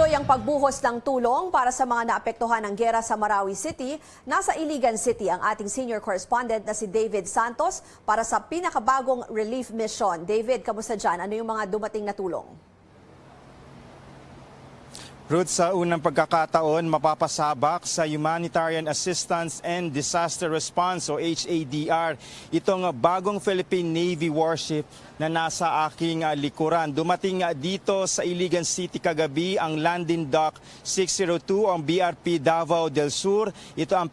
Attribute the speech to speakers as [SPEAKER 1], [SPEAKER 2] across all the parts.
[SPEAKER 1] Tuloy ang pagbuhos ng tulong para sa mga naapektuhan ng giyera sa Marawi City. Nasa Iligan City ang ating senior correspondent na si David Santos para sa pinakabagong relief mission. David, kamusta dyan? Ano yung mga dumating na tulong?
[SPEAKER 2] Ruth, sa unang pagkakataon, mapapasabak sa Humanitarian Assistance and Disaster Response o HADR itong bagong Philippine Navy warship na nasa aking likuran. Dumating dito sa Iligan City kagabi ang Landing Dock 602 ang BRP Davao del Sur. Ito ang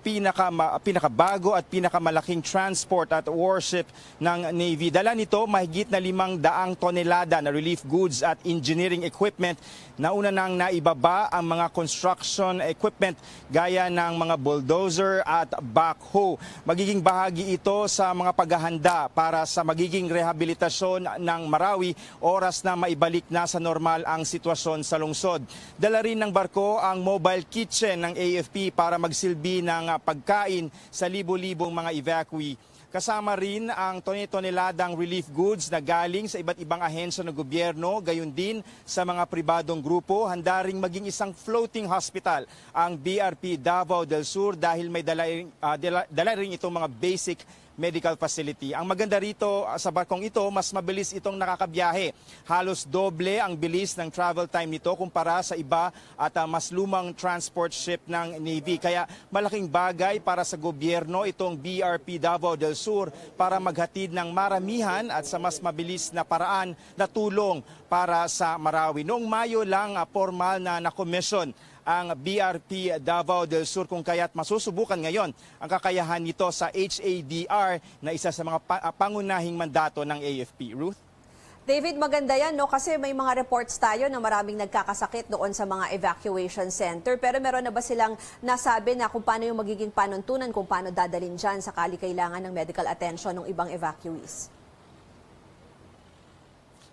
[SPEAKER 2] pinakabago at pinakamalaking transport at warship ng Navy. Dala nito mahigit na 500 tonelada na relief goods at engineering equipment na una nang naibaba ang mga construction equipment gaya ng mga bulldozer at backhoe. Magiging bahagi ito sa mga paghahanda para sa magiging rehabilitasyon ng Marawi oras na maibalik na sa normal ang sitwasyon sa lungsod. Dala rin ng barko ang mobile kitchen ng AFP para magsilbi ng pagkain sa libo-libong mga evacuee. Kasama rin ang toneladang relief goods na galing sa iba't ibang ahensya ng gobyerno, gayon din sa mga pribadong grupo. Handa ring maging isang floating hospital ang BRP Davao del Sur dahil may dala rin itong mga basic medical facility. Ang maganda rito sa barkong ito, mas mabilis itong nakakabiyahe. Halos doble ang bilis ng travel time nito kumpara sa iba at mas lumang transport ship ng Navy. Kaya malaking bagay para sa gobyerno itong BRP Davao del Sur para maghatid ng maramihan at sa mas mabilis na paraan na tulong para sa Marawi. Noong Mayo lang formal na nakomisyon ang BRP Davao del Sur kung kaya't masusubukan ngayon ang kakayahan nito sa HADR na isa sa mga pangunahing mandato ng AFP. Ruth?
[SPEAKER 1] David, maganda yan, no? Kasi may mga reports tayo na maraming nagkakasakit doon sa mga evacuation center. Pero meron na ba silang nasabi na kung paano yung magiging panuntunan, kung paano dadalhin dyan sakali kailangan ng medical attention ng ibang evacuees?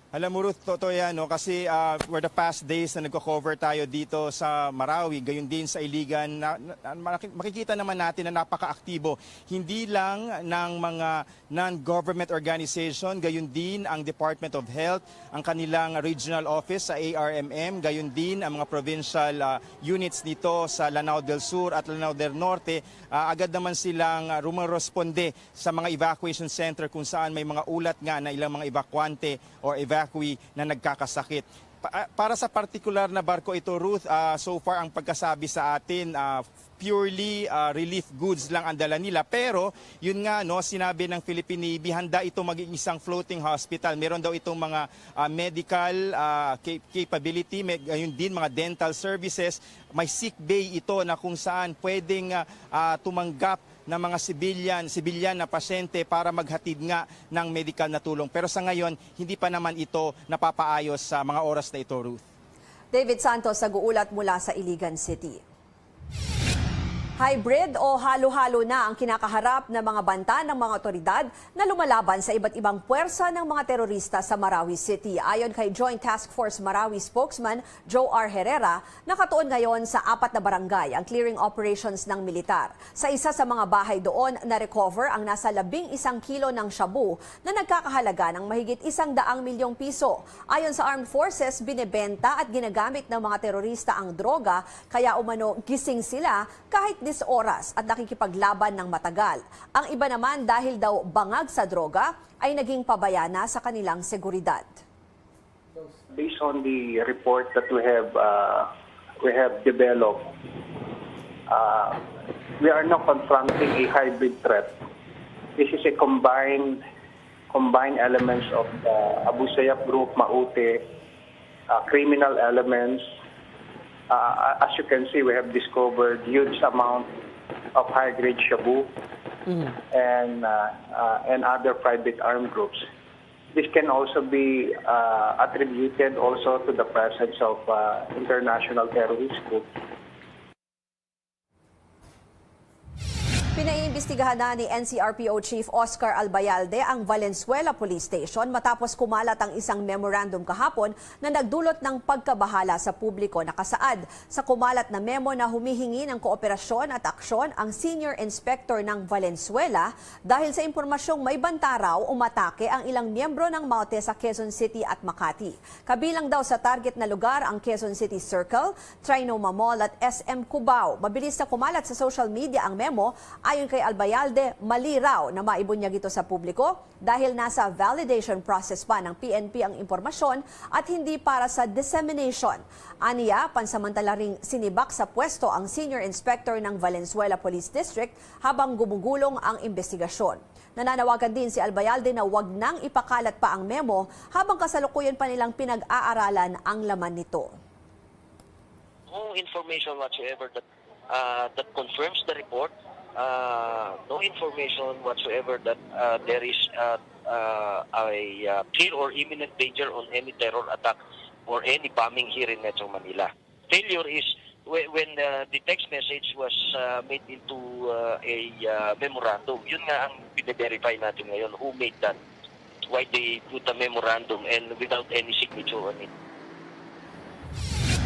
[SPEAKER 2] Alam mo Ruth, totoo yan, no? Kasi for the past days na nagko-cover tayo dito sa Marawi, gayon din sa Iligan, makikita naman natin na napaka-aktibo. Hindi lang ng mga non-government organization, gayon din ang Department of Health, ang kanilang regional office sa ARMM, gayon din ang mga provincial units nito sa Lanao del Sur at Lanao del Norte. Agad naman silang rumoresponde sa mga evacuation center kung saan may mga ulat nga na ilang mga evacuante o evacuee na nagkakasakit. Para sa particular na barko ito, Ruth, so far ang pagkasabi sa atin, purely relief goods lang ang dala nila. Pero yun nga, no, sinabi ng Philippine Navy, handa ito maging isang floating hospital. Meron daw itong mga medical capability, yun din mga dental services. May sick bay ito na kung saan pwedeng tumanggap ng mga sibilyan na pasyente para maghatid nga ng medical na tulong. Pero sa ngayon, hindi pa naman ito napapaayos sa mga oras na ito, Ruth.
[SPEAKER 1] David Santos, nag-uulat mula sa Iligan City. Hybrid o halo-halo na ang kinakaharap ng mga banta ng mga otoridad na lumalaban sa iba't ibang puwersa ng mga terorista sa Marawi City. Ayon kay Joint Task Force Marawi spokesman Joe R. Herrera, nakatuon ngayon sa 4 na barangay ang clearing operations ng militar. Sa isa sa mga bahay doon, na-recover ang nasa 11 kilo ng shabu na nagkakahalaga ng mahigit 100 milyong piso. Ayon sa Armed Forces, binebenta at ginagamit ng mga terorista ang droga, kaya umano gising sila kahit oras at nakikipaglaban ng matagal. Ang iba naman dahil daw bangag sa droga ay naging pabaya na sa kanilang seguridad.
[SPEAKER 3] Based on the report that we have developed, we are now confronting a hybrid threat. This is a combined elements of the Abu Sayyaf group, Maute, criminal elements. As you can see, we have discovered huge amount of high-grade shabu and other private armed groups. This can also be attributed also to the presence of international terrorist groups.
[SPEAKER 1] Pinaiimbestigahan na ni NCRPO Chief Oscar Albayalde ang Valenzuela Police Station matapos kumalat ang isang memorandum kahapon na nagdulot ng pagkabahala sa publiko. Nakasaad sa kumalat na memo na humihingi ng kooperasyon at aksyon ang Senior Inspector ng Valenzuela dahil sa impormasyong may banta raw umatake ang ilang miyembro ng Maute sa Quezon City at Makati. Kabilang daw sa target na lugar ang Quezon City Circle, Trinoma Mall at SM Cubao. Mabilis na kumalat sa social media ang memo. Ayon kay Albayalde, mali raw na maibunyag ito sa publiko dahil nasa validation process pa ng PNP ang impormasyon at hindi para sa dissemination. Aniya, pansamantala ring sinibak sa pwesto ang Senior Inspector ng Valenzuela Police District habang gumugulong ang investigasyon. Nananawagan din si Albayalde na wag nang ipakalat pa ang memo habang kasalukuyan pa nilang pinag-aaralan ang laman nito.
[SPEAKER 4] No information whatsoever that confirms the report. No information whatsoever that there is a clear or imminent danger on any terror attack or any bombing here in Metro Manila. Failure is when the text message was made into a memorandum. Yun nga ang pine-verify natin ngayon. Who made that? Why they put a memorandum and without any signature on it?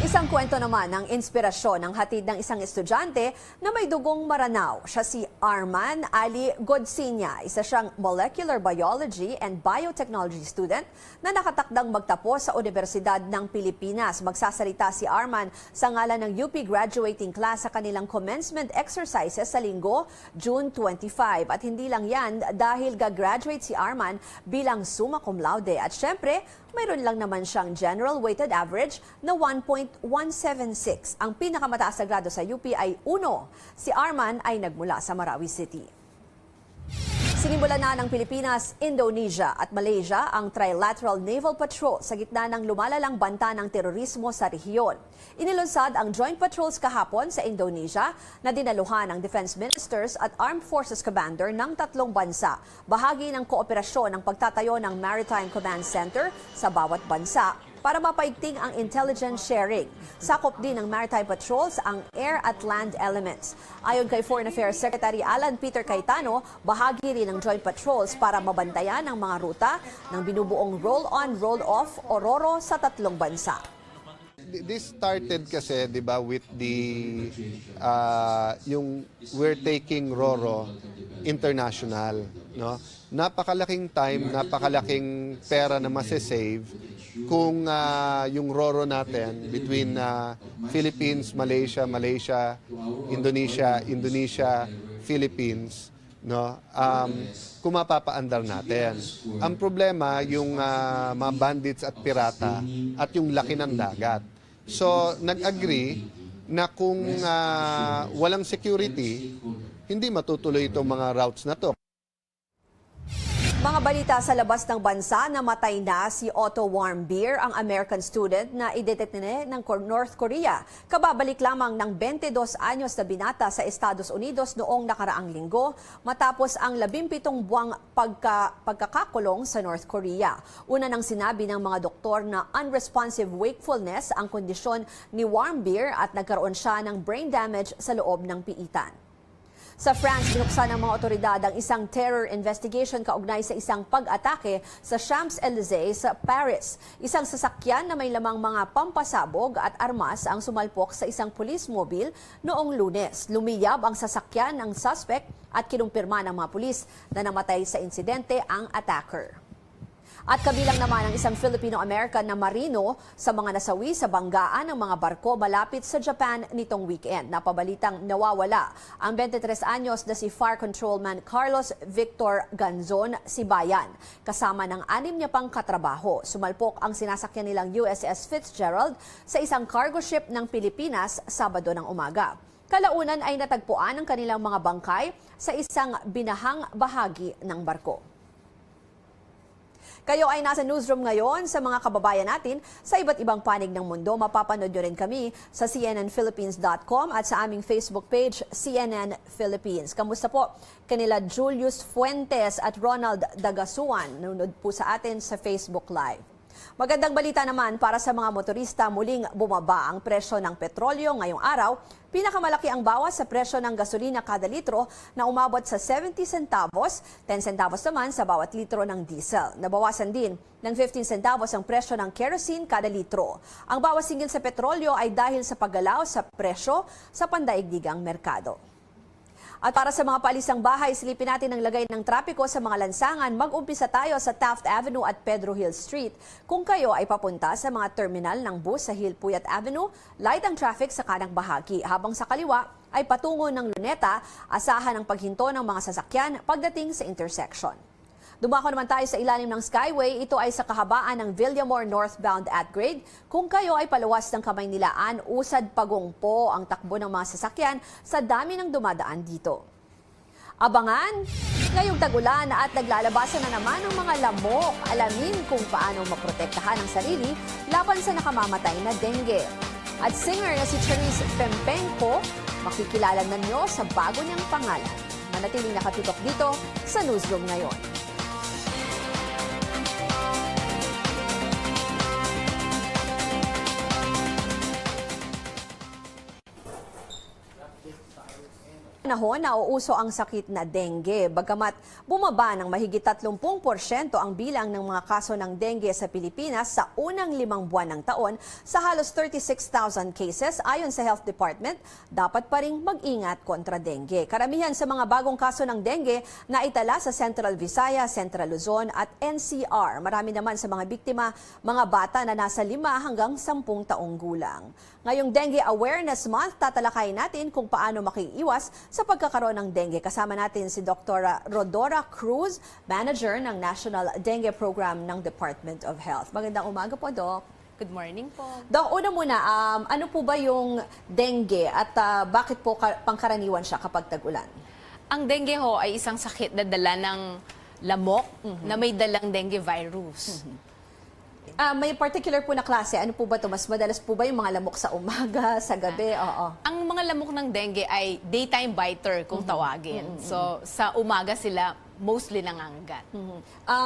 [SPEAKER 1] Isang kwento naman ng inspirasyon ng hatid ng isang estudyante na may dugong Maranao. Siya si Arman Ali Godsinya. Isa siyang molecular biology and biotechnology student na nakatakdang magtapos sa Universidad ng Pilipinas. Magsasalita si Arman sa ngalan ng UP graduating class sa kanilang commencement exercises sa linggo, June 25. At hindi lang yan dahil gagraduate si Arman bilang summa cum laude. At syempre, mayroon lang naman siyang general weighted average na 1.176. Ang pinakamataas na grado sa UP ay 1. Si Arman ay nagmula sa Marawi City. Sinimulan na ng Pilipinas, Indonesia at Malaysia ang trilateral naval patrol sa gitna ng lumalalang banta ng terorismo sa rehiyon. Inilunsad ang joint patrols kahapon sa Indonesia na dinaluhan ng defense ministers at armed forces commander ng tatlong bansa. Bahagi ng kooperasyon ng pagtatayo ng Maritime Command Center sa bawat bansa para mapaigting ang intelligence sharing. Sakop din ng maritime patrols ang air at land elements. Ayon kay Foreign Affairs Secretary Alan Peter Cayetano, bahagi rin ng joint patrols para mabantayan ang mga ruta ng binubuong roll-on, roll-off o RORO sa tatlong bansa.
[SPEAKER 5] This started kasi, di ba, with the yung we're taking RORO international, no? Napakalaking time, napakalaking pera na masasave kung yung RORO natin between Philippines, Malaysia, Indonesia, Philippines, no? Kung mapapaandar natin. Ang problema yung mga bandits at pirata at yung laki ng dagat. So, nag-agree na kung walang security, hindi matutuloy itong mga routes na to.
[SPEAKER 1] Mga balita sa labas ng bansa, namatay na si Otto Warmbier, ang American student na idetene ng North Korea. Kababalik lamang ng 22 anyos na binata sa Estados Unidos noong nakaraang linggo matapos ang 17 buwang pagkakakulong sa North Korea. Una nang sinabi ng mga doktor na unresponsive wakefulness ang kondisyon ni Warmbier at nagkaroon siya ng brain damage sa loob ng piitan. Sa France, binuksan ng mga otoridad ang isang terror investigation kaugnay sa isang pag-atake sa Champs-Élysées sa Paris. Isang sasakyan na may lamang mga pampasabog at armas ang sumalpok sa isang police mobile noong Lunes. Lumiyab ang sasakyan ng suspect at kinumpirma ng mga pulis na namatay sa insidente ang attacker. At kabilang naman ang isang Filipino-American na marino sa mga nasawi sa banggaan ng mga barko malapit sa Japan nitong weekend. Napabalitang nawawala ang 23 anyos na si Fire Controlman Carlos Victor Ganzon Sibayan. Kasama ng 6 niya pang katrabaho. Sumalpok ang sinasakyan nilang USS Fitzgerald sa isang cargo ship ng Pilipinas Sabado ng umaga. Kalaunan ay natagpuan ang kanilang mga bangkay sa isang binahang bahagi ng barko. Kayo ay nasa newsroom ngayon sa mga kababayan natin sa iba't ibang panig ng mundo. Mapapanood nyo rin kami sa cnnphilippines.com at sa aming Facebook page, CNN Philippines. Kamusta po? Kanila Julius Fuentes at Ronald Dagasuan. Nanonood po sa atin sa Facebook Live. Magandang balita naman para sa mga motorista, muling bumaba ang presyo ng petrolyo ngayong araw. Pinakamalaki ang bawas sa presyo ng gasolina kada litro na umabot sa 70 centavos, 10 centavos naman sa bawat litro ng diesel. Nabawasan din ng 15 centavos ang presyo ng kerosene kada litro. Ang bawas singil sa petrolyo ay dahil sa paggalaw sa presyo sa pandaigdigang merkado. At para sa mga paalisang bahay, silipin natin ang lagay ng trapiko sa mga lansangan. Mag-umpisa tayo sa Taft Avenue at Pedro Hill Street. Kung kayo ay papunta sa mga terminal ng bus sa Hill Puyat Avenue, light ang traffic sa kanang bahagi. Habang sa kaliwa ay patungo ng Luneta, asahan ang paghinto ng mga sasakyan pagdating sa intersection. Dumako naman tayo sa ilalim ng Skyway. Ito ay sa kahabaan ng Villamore northbound at grade. Kung kayo ay paluwas ng Kamaynilaan, usad pagungpo ang takbo ng mga sasakyan sa dami ng dumadaan dito. Abangan, ngayong tag-ulan at naglalabasan na naman ang mga lamok. Alamin kung paano maprotektahan ang sarili laban sa nakamamatay na dengue. At singer na si Charisse Pempenko, makikilala na nyo sa bago niyang pangalan. Manatiling nakatutok dito sa Newsroom ngayon. Panahon nauuso ang sakit na dengue. Bagamat bumaba ng mahigit 30% ang bilang ng mga kaso ng dengue sa Pilipinas sa unang 5 buwan ng taon sa halos 36,000 cases ayon sa Health Department, dapat pa ring mag-ingat kontra dengue. Karamihan sa mga bagong kaso ng dengue na itala sa Central Visayas, Central Luzon at NCR. Marami naman sa mga biktima, mga bata na nasa 5 hanggang 10 taong gulang. Ngayong Dengue Awareness Month, tatalakayin natin kung paano makiiwas sa pagkakaroon ng dengue. Kasama natin si Dr. Rodora Cruz, Manager ng National Dengue Program ng Department of Health. Magandang umaga po, Doc.
[SPEAKER 6] Good morning po.
[SPEAKER 1] Doc, una muna, ano po ba yung dengue at bakit po pangkaraniwan siya kapag tag-ulan?
[SPEAKER 6] Ang dengue ho ay isang sakit na dala ng lamok na may dalang dengue virus.
[SPEAKER 1] May particular po na klase. Ano po ba ito? Mas madalas po ba yung mga lamok sa umaga, sa gabi? Oo.
[SPEAKER 6] Ang mga lamok ng dengue ay daytime biter kung tawagin. So sa umaga sila mostly nangangagat.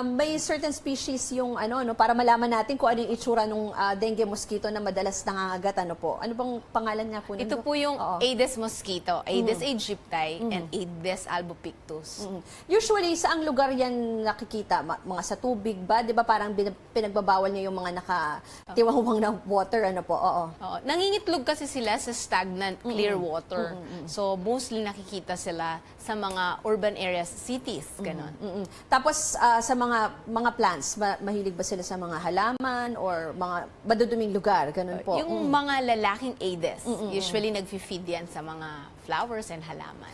[SPEAKER 1] May certain species yung ano, no, para malaman natin kung ano yung itsura ng dengue mosquito na madalas nangangagat. Ano po? Ano bang pangalan nga po?
[SPEAKER 6] Ito po yung Aedes mosquito, Aedes aegypti, and Aedes albopictus.
[SPEAKER 1] Usually, saang lugar yan nakikita? Mga sa tubig ba? Di ba parang pinagbabawal niyo yung mga nakatiwangwang na water? Ano po? Oo.
[SPEAKER 6] Oo. Nangingitlog kasi sila sa stagnant, clear water. So mostly nakikita sila sa mga urban areas, cities. Ganon.
[SPEAKER 1] Tapos sa mga plants, mahilig ba sila sa mga halaman or mga maduduming lugar? Ganun po.
[SPEAKER 6] Yung mga lalaking Aedes, usually nag-feed yan sa mga flowers and halaman.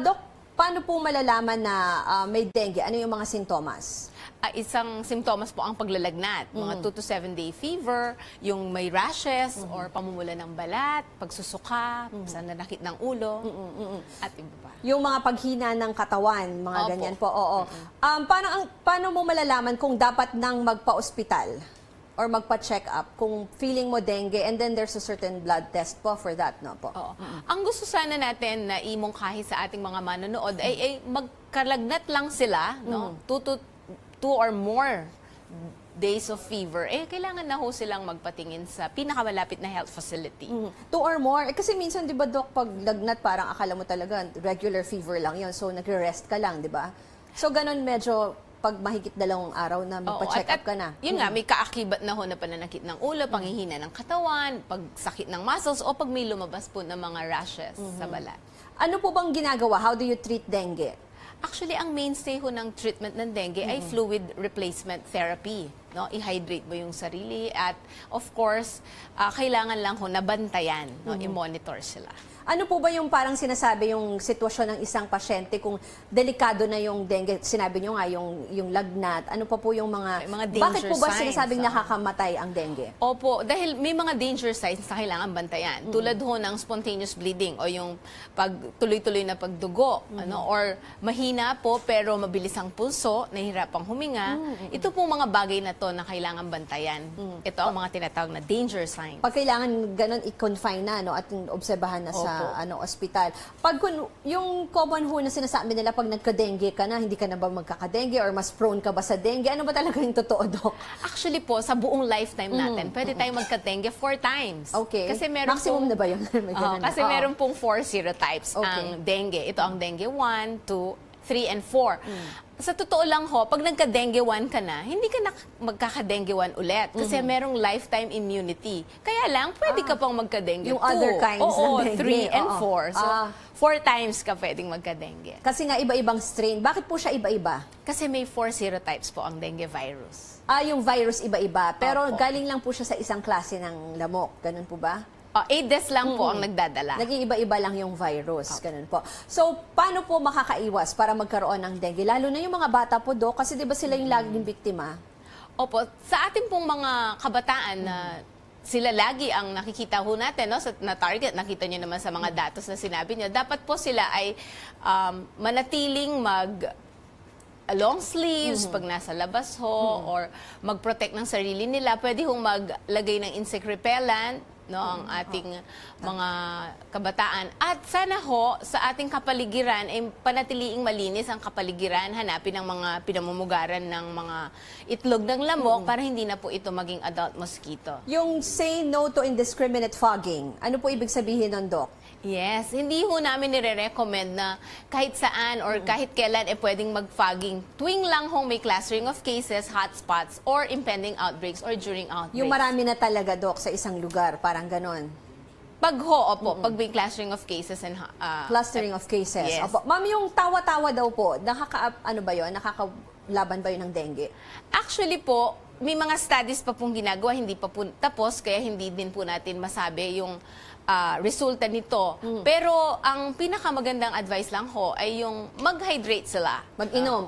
[SPEAKER 1] Doc, paano po malalaman na may dengue? Ano yung mga sintomas?
[SPEAKER 6] Isang simptomas po ang paglalagnat. Mga 2 to 7 day fever, yung may rashes or pamumula ng balat, pagsusuka, nananakit ng ulo, at iba pa.
[SPEAKER 1] Yung mga paghina ng katawan, mga
[SPEAKER 6] Opo.
[SPEAKER 1] ganyan po, oo. Paano mo malalaman kung dapat nang magpa-ospital or magpa-check up kung feeling mo dengue and then there's a certain blood test po for that, no po?
[SPEAKER 6] Oo. Ang gusto sana natin na imungkahi sa ating mga manonood ay magkalagnat lang sila, no? 2 or more days of fever, kailangan na ho silang magpatingin sa pinakamalapit na health facility.
[SPEAKER 1] 2 or more. Kasi minsan, di ba, Doc, pag lagnat, parang akala mo talaga regular fever lang yun. So, nagre-rest ka lang, di ba? So, ganun medyo pag mahigit 2 araw na magpa-check up ka na.
[SPEAKER 6] Yun nga, may kaakibat na ho na pananakit ng ulo, panghihina ng katawan, pagsakit ng muscles, o pag may lumabas po ng mga rashes sa balat.
[SPEAKER 1] Ano po bang ginagawa? How do you treat dengue?
[SPEAKER 6] Actually, ang mainstay ho ng treatment ng dengue ay fluid replacement therapy. No? I-hydrate mo yung sarili at of course, kailangan lang ho nabantayan, no? I-monitor sila.
[SPEAKER 1] Ano po ba yung parang sinasabi yung sitwasyon ng isang pasyente kung delikado na yung dengue? Sinabi nyo nga yung lagnat. Ano pa po yung mga
[SPEAKER 6] danger
[SPEAKER 1] bakit po ba
[SPEAKER 6] signs,
[SPEAKER 1] sinasabing nakakamatay ang dengue?
[SPEAKER 6] Opo, dahil may mga danger signs na kailangan bantayan. Tulad ho ng spontaneous bleeding o yung tuloy-tuloy na pagdugo, or mahina po pero mabilis ang pulso, nahihirapang huminga. Ito po mga bagay na to to na kailangan bantayan. Ito ang mga tinatawag na danger signs.
[SPEAKER 1] Pag kailangan ganun i-confine na no at obserbahan na sa ospital. Pag yung common ho na sinasabi nila pag nagka-dengue ka na, hindi ka na ba magkaka-dengue or mas prone ka ba sa dengue? Ano ba talaga yung totoo, Doc?
[SPEAKER 6] Actually po, sa buong lifetime natin, pwede tayong magka-dengue 4 times.
[SPEAKER 1] Okay.
[SPEAKER 6] Kasi meron
[SPEAKER 1] Maximum
[SPEAKER 6] pong,
[SPEAKER 1] na ba yun? May ganun na.
[SPEAKER 6] kasi meron pong 4 serotypes ang dengue. Ito ang dengue 1, 2, 3, and 4. Sa totoo lang ho, pag nagka-dengue 1 ka na, hindi ka na magkaka-dengue 1 ulit. Kasi merong lifetime immunity. Kaya lang, pwede ka pang magka-dengue 2.
[SPEAKER 1] Yung other kinds ng dengue.
[SPEAKER 6] 3 and 4. So,
[SPEAKER 1] Ah.
[SPEAKER 6] 4 times ka pwedeng magka-dengue.
[SPEAKER 1] Kasi nga iba-ibang strain. Bakit po siya iba-iba?
[SPEAKER 6] Kasi may 4 serotypes po ang dengue virus.
[SPEAKER 1] Yung virus iba-iba. Pero
[SPEAKER 6] Opo.
[SPEAKER 1] galing lang po siya sa isang klase ng lamok. Ganun po ba?
[SPEAKER 6] Aedes lang po ang nagdadala.
[SPEAKER 1] Naging iba-iba lang yung virus. Ganun po. So, paano po makakaiwas para magkaroon ng dengue? Lalo na yung mga bata po, Doc, kasi di ba sila yung laging biktima?
[SPEAKER 6] Opo, sa ating pong mga kabataan na sila lagi ang nakikita ho natin no, na target, nakita nyo naman sa mga datos na sinabi nyo, dapat po sila ay manatiling long sleeves pag nasa labas ho or mag-protect ng sarili nila. Pwede hong maglagay ng insect repellent no, ang ating mga kabataan. At sana ho, sa ating kapaligiran, ay panatiliing malinis ang kapaligiran, hanapin ang mga pinamumugaran ng mga itlog ng lamok para hindi na po ito maging adult mosquito.
[SPEAKER 1] Yung say no to indiscriminate fogging, ano po ibig sabihin nun, Doc?
[SPEAKER 6] Yes, hindi ho namin nire-recommend na kahit saan or kahit kailan pwedeng mag-fogging. Tuwing lang hong may clustering of cases, hotspots, or impending outbreaks or during outbreaks.
[SPEAKER 1] Yung marami na talaga, Doc, sa isang lugar, parang ganon.
[SPEAKER 6] Pag pag may clustering of cases and
[SPEAKER 1] Clustering of cases.
[SPEAKER 6] Yes.
[SPEAKER 1] Opo. Ma'am, yung tawa-tawa daw po, nakakalaban ba yun ng dengue?
[SPEAKER 6] Actually po, may mga studies pa pong ginagawa, hindi pa po tapos, kaya hindi din po natin masabi yung resulta nito. Pero ang pinakamagandang advice lang ho ay yung mag-hydrate sila.
[SPEAKER 1] Mag-inom,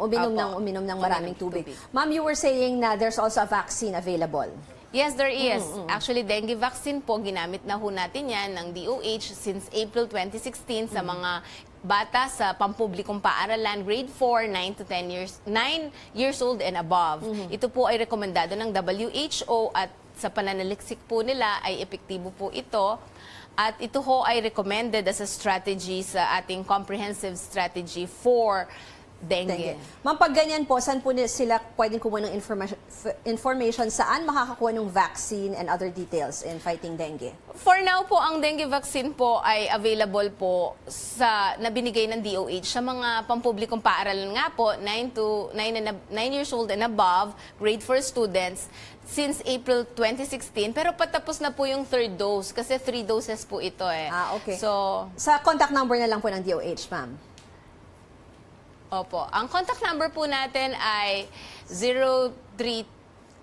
[SPEAKER 1] uminom ng maraming tubig. Ma'am, you were saying na there's also a vaccine available.
[SPEAKER 6] Yes, there is. Actually, dengue vaccine po, ginamit na ho natin yan ng DOH since April 2016 sa mga bata sa pampublikong paaralan, grade 4, 9 years old and above. Ito po ay rekomendado ng WHO at sa pananaliksik po nila ay epektibo po ito. At ito ho ay recommended as a strategy sa ating comprehensive strategy for dengue.
[SPEAKER 1] Ma'am, pag ganyan po, saan po sila pwedeng kumuha ng information saan makakakuha ng vaccine and other details in fighting dengue?
[SPEAKER 6] For now po, ang dengue vaccine po ay available po na binigay ng DOH sa mga pampublikong paaralan nga po, 9 years old and above, grade 4 students, since April 2016. Pero patapos na po yung 3rd dose kasi 3 doses po ito eh.
[SPEAKER 1] Okay.
[SPEAKER 6] So,
[SPEAKER 1] sa contact number na lang po ng DOH, ma'am.
[SPEAKER 6] opo. Ang contact number po natin ay 03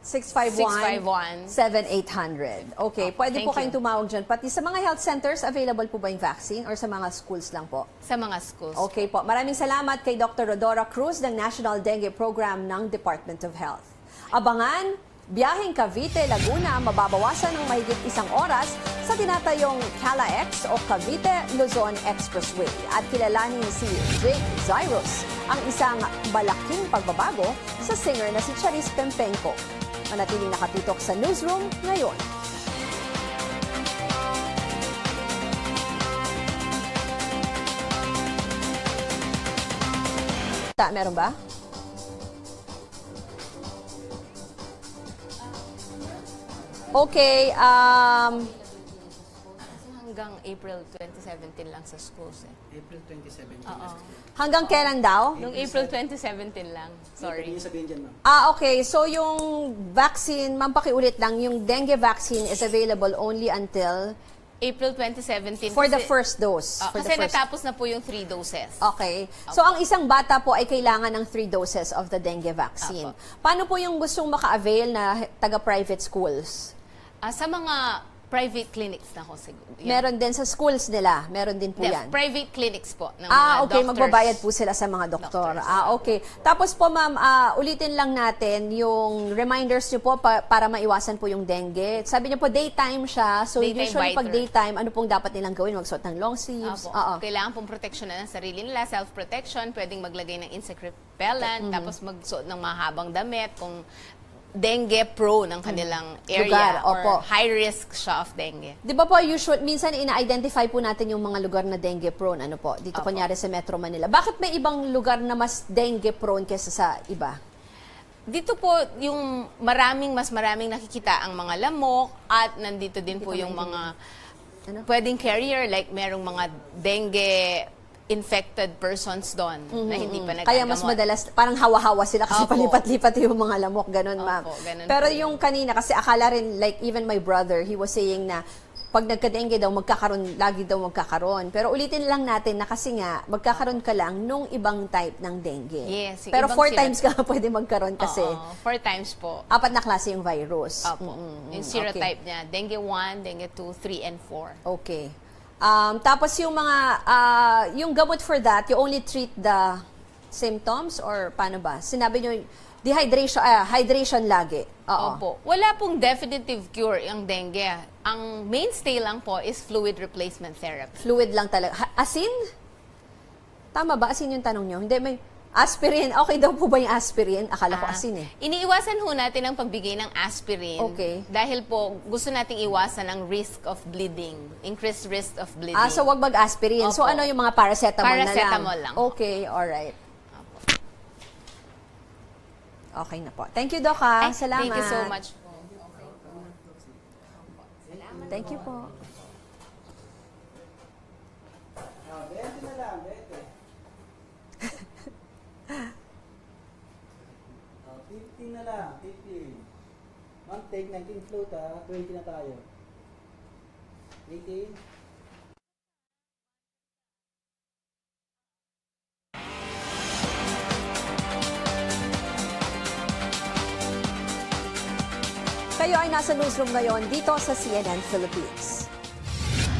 [SPEAKER 1] 651-7800. Okay, pwede
[SPEAKER 6] thank
[SPEAKER 1] po kayong
[SPEAKER 6] you.
[SPEAKER 1] tumawag dyan. Pati sa mga health centers, available po ba yung vaccine or sa mga schools lang po?
[SPEAKER 6] sa mga schools.
[SPEAKER 1] Okay po. Maraming salamat kay Dr. Rodora Cruz ng National Dengue Program ng Department of Health. Abangan, biyaheng Cavite, Laguna, mababawasan ng mahigit 1 oras sa tinatayong CalaX o Cavite-Luzon Expressway. At kilalanin si Jake Zyrus, ang isang malaking pagbabago sa singer na si Charis Pempenko. Manatiling nakatutok sa newsroom ngayon. Meron ba? Okay,
[SPEAKER 6] Hanggang April 2017 lang sa schools eh.
[SPEAKER 7] April 2017.
[SPEAKER 6] Oo.
[SPEAKER 1] hanggang kailan daw?
[SPEAKER 6] Noong April 2017 lang. Sorry.
[SPEAKER 7] Yung sabihin dyan, ma'am.
[SPEAKER 1] Okay. So yung vaccine, ma'am, pakiulit lang, yung dengue vaccine is available only until
[SPEAKER 6] April 2017.
[SPEAKER 1] for the
[SPEAKER 6] kasi-
[SPEAKER 1] first dose. For
[SPEAKER 6] kasi
[SPEAKER 1] the first.
[SPEAKER 6] natapos na po yung 3 doses.
[SPEAKER 1] Okay. So ang isang bata po ay kailangan ng 3 doses of the dengue vaccine.
[SPEAKER 6] Apo.
[SPEAKER 1] Paano po yung gustong maka-avail na taga-private schools?
[SPEAKER 6] Sa mga private clinics na ho siguro. Yan.
[SPEAKER 1] Meron din sa schools nila. Meron din po
[SPEAKER 6] Hindi,
[SPEAKER 1] yan.
[SPEAKER 6] private clinics po ng mga
[SPEAKER 1] Okay.
[SPEAKER 6] doctors.
[SPEAKER 1] Magbabayad po sila sa mga doktor.
[SPEAKER 6] Doctors.
[SPEAKER 1] Okay. Tapos po, ma'am, ulitin lang natin yung reminders niyo po para maiwasan po yung dengue. Sabi niyo po, daytime siya. So,
[SPEAKER 6] Daytime
[SPEAKER 1] usually pag
[SPEAKER 6] biter.
[SPEAKER 1] daytime, ano pong dapat nilang gawin? Magsuot ng long sleeves?
[SPEAKER 6] Apo. Kailangan pong proteksyonan ng sarili nila, self-protection, pwedeng maglagay ng insect repellent, tapos magsuot ng mahabang damit kung dengue prone ang kanilang area
[SPEAKER 1] Lugar,
[SPEAKER 6] or
[SPEAKER 1] opo.
[SPEAKER 6] high risk siya of dengue.
[SPEAKER 1] Di ba po, minsan ina-identify po natin yung mga lugar na dengue prone, ano po, dito
[SPEAKER 6] Opo.
[SPEAKER 1] kunyari sa Metro Manila. Bakit may ibang lugar na mas dengue prone kaysa sa iba?
[SPEAKER 6] Dito po yung mas maraming nakikita ang mga lamok at nandito din po yung mga pwedeng carrier like merong mga dengue infected persons doon na hindi pa nagagamot.
[SPEAKER 1] Kaya mas madalas, parang hawa-hawa sila kasi
[SPEAKER 6] Opo.
[SPEAKER 1] palipat-lipat yung mga lamok, ganun, ma'am.
[SPEAKER 6] Opo, ganun
[SPEAKER 1] Pero
[SPEAKER 6] po
[SPEAKER 1] yung kanina, kasi akala rin, like even my brother, he was saying na pag nagka-dengue daw, lagi daw magkakaroon. Pero ulitin lang natin na kasi nga, magkakaroon ka lang nung ibang type ng dengue.
[SPEAKER 6] Yes, yung
[SPEAKER 1] Pero
[SPEAKER 6] ibang
[SPEAKER 1] 4 times ka pwede magkaroon kasi
[SPEAKER 6] Oo, 4 times po.
[SPEAKER 1] 4 na klase yung virus.
[SPEAKER 6] Opo. Yung serotype niya, dengue 1, dengue 2, 3, and 4.
[SPEAKER 1] Okay. Tapos yung mga, yung gamot for that, you only treat the symptoms or paano ba? Sinabi nyo, hydration lagi. Oo.
[SPEAKER 6] Opo. Wala pong definitive cure ang dengue. Ang mainstay lang po is fluid replacement therapy.
[SPEAKER 1] Fluid lang talaga. Asin? Tama ba? Asin yung tanong nyo? Hindi, may aspirin. Okay daw po ba yung aspirin? Akala ko asin eh.
[SPEAKER 6] Iniiwasan ho natin ang pagbigay ng aspirin.
[SPEAKER 1] Okay.
[SPEAKER 6] Dahil po, gusto nating iwasan ang risk of bleeding. Increased risk of bleeding.
[SPEAKER 1] So wag mag-aspirin. So
[SPEAKER 6] Opo.
[SPEAKER 1] ano yung mga paracetamol na lang?
[SPEAKER 6] Paracetamol lang.
[SPEAKER 1] Okay, alright.
[SPEAKER 6] Opo.
[SPEAKER 1] Okay na po. Thank you, Doc. Salamat.
[SPEAKER 6] Thank you so much po.
[SPEAKER 1] Thank you po.
[SPEAKER 7] 20 na lang, 15 na lang, 15. Ma'am, take 19 float 20 na tayo. 18.
[SPEAKER 1] Kayo ay nasa newsroom ngayon dito sa CNN Philippines.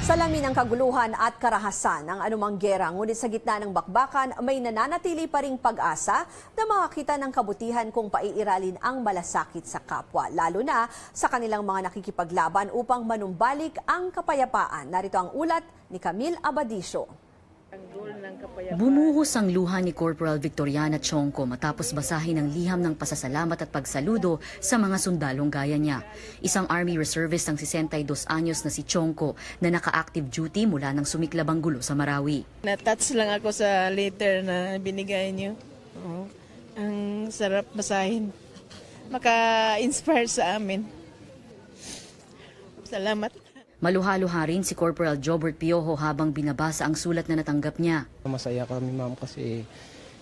[SPEAKER 1] Salamin ng kaguluhan at karahasan ang anumang gera, ngunit sa gitna ng bakbakan may nananatili pa ring pag-asa na makakita ng kabutihan kung paiiralin ang malasakit sa kapwa, lalo na sa kanilang mga nakikipaglaban upang manumbalik ang kapayapaan. Narito ang ulat ni Camille Abadisio.
[SPEAKER 8] Bumuhos ang luha ni Corporal Victoriana Chongco matapos basahin ang liham ng pasasalamat at pagsaludo sa mga sundalong gaya niya. Isang Army Reservist ng 62 anyos na si Chongco na naka-active duty mula nang sumiklab ang gulo sa Marawi.
[SPEAKER 9] Na-touch lang ako sa letter na binigay niyo. Oo. Ang sarap basahin. Maka-inspire sa amin. Salamat.
[SPEAKER 8] Maluha-luha rin si Corporal Jobert Piojo habang binabasa ang sulat na natanggap niya.
[SPEAKER 10] Masaya kami, ma'am, kasi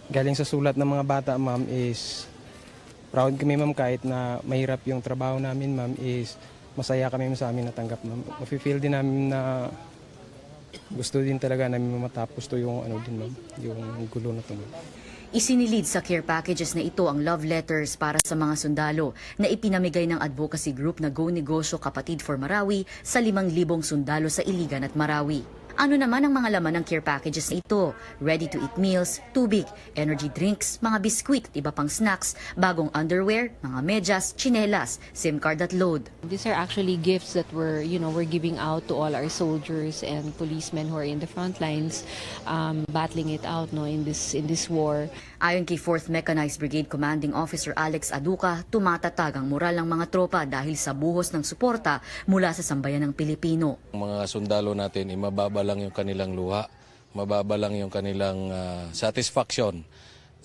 [SPEAKER 10] galing sa sulat ng mga bata, ma'am, is proud kami, ma'am, kahit na mahirap yung trabaho namin, ma'am, is masaya kami sa amin natanggap, ma'am. Mafe-feel din namin na gusto din talaga namin matapos to yung ano din, ma'am, yung gulo na to, ma'am.
[SPEAKER 8] Isinilid sa care packages na ito ang love letters para sa mga sundalo na ipinamigay ng advocacy group na Go Negosyo Kapatid for Marawi sa 5,000 sundalo sa Iligan at Marawi. Ano naman ang mga laman ng care packages na ito? Ready-to-eat meals, tubig, energy drinks, mga biskwit at iba pang snacks, bagong underwear, mga medyas, tsinelas, SIM card at load.
[SPEAKER 11] These are actually gifts that we're giving out to all our soldiers and policemen who are in the front lines, battling it out in this war.
[SPEAKER 8] Ayon kay 4th Mechanized Brigade Commanding Officer Alex Aduca, tumatatag ang moral ng mga tropa dahil sa buhos ng suporta mula sa sambayan ng Pilipino.
[SPEAKER 12] Ang mga sundalo natin, mababa lang yung kanilang luha, mababa lang yung kanilang satisfaction.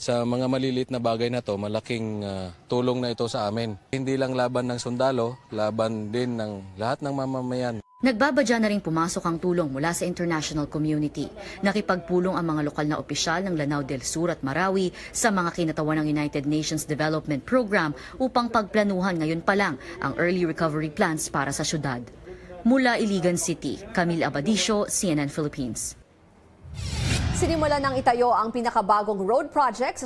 [SPEAKER 12] Sa mga maliliit na bagay na to, malaking tulong na ito sa amin. Hindi lang laban ng sundalo, laban din ng lahat ng mamamayan.
[SPEAKER 8] Nagbabadya na rin pumasok ang tulong mula sa international community. Nakipagpulong ang mga lokal na opisyal ng Lanao del Sur at Marawi sa mga kinatawan ng United Nations Development Program upang pagplanuhan ngayon pa lang ang early recovery plans para sa syudad. Mula Iligan City, Camille Abadisio, CNN Philippines.
[SPEAKER 1] Sinimulan ng itayo ang pinakabagong road project